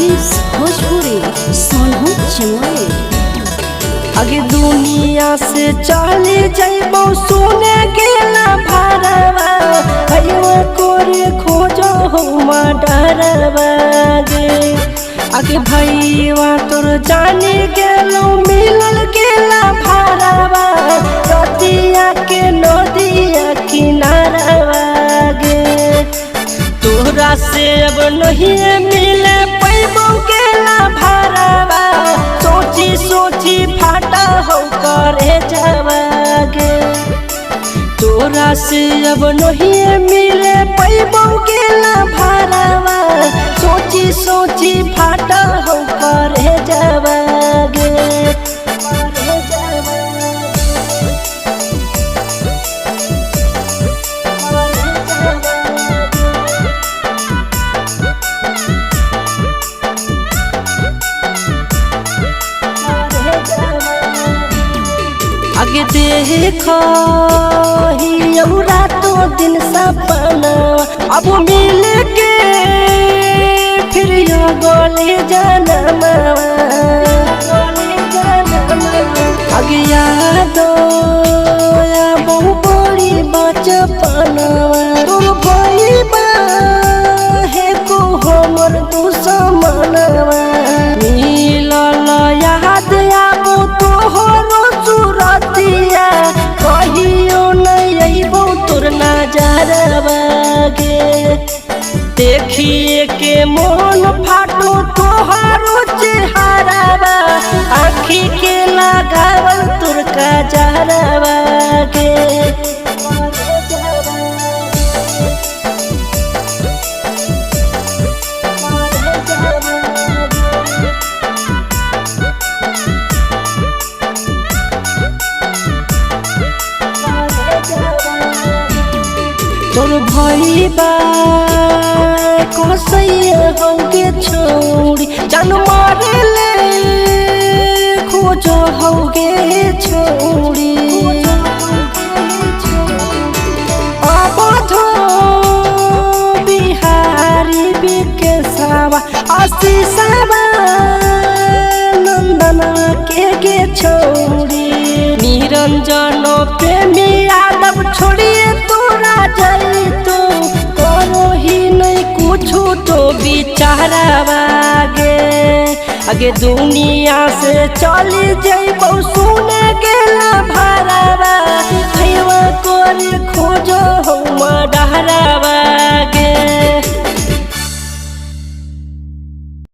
Films Bhojpuri Sonu चिमोरे। आगे दुनिया से चले जाइबो सुने गेला भारवा भैया कोरे खोजो हम डरवा गे। आगे भैया तोर जाने गेलो मिलल गेला भारवा रतिया के नदिया किनारवा गे। तोरा से अब नहीं मिले पैबो गेला भारवा सोची सोची फाटा हो करे जावागे। तोरा से अब नहीं मिले पैबो गेला भारवा सोची सोची फाटा हो करे जावागे। आगे देखो ही रातों दिन सपना अब मिल के फिर यो गोले जन्म। आगे यादो या बहु बड़ी बचपन तुम भइबा है को हमर दुश्मनवा मिलल याद आबो तोहरो सूरतिया कहियो नहीं अइबो तोर नजरवा गे। देखिए के मन फाटो तोहरो चेहरावा आँखी के लगावल तोर कजरवा गे। तोर भइबा कसैया होगे छोड़ी जान मारेले खोजो होगे छोड़ी। अबधो बिहारी बिकेशवा आशीषवा नंदना के छोड़ी। निरंजन प्रेमी यादव छोड़िए तोरा जाई तो करो ही नहीं कुछ तो बिचारवा गे। आगे दुनिया से चली जाइबो सुने गेला भारवा भैया कोरे खोजो हम डरवा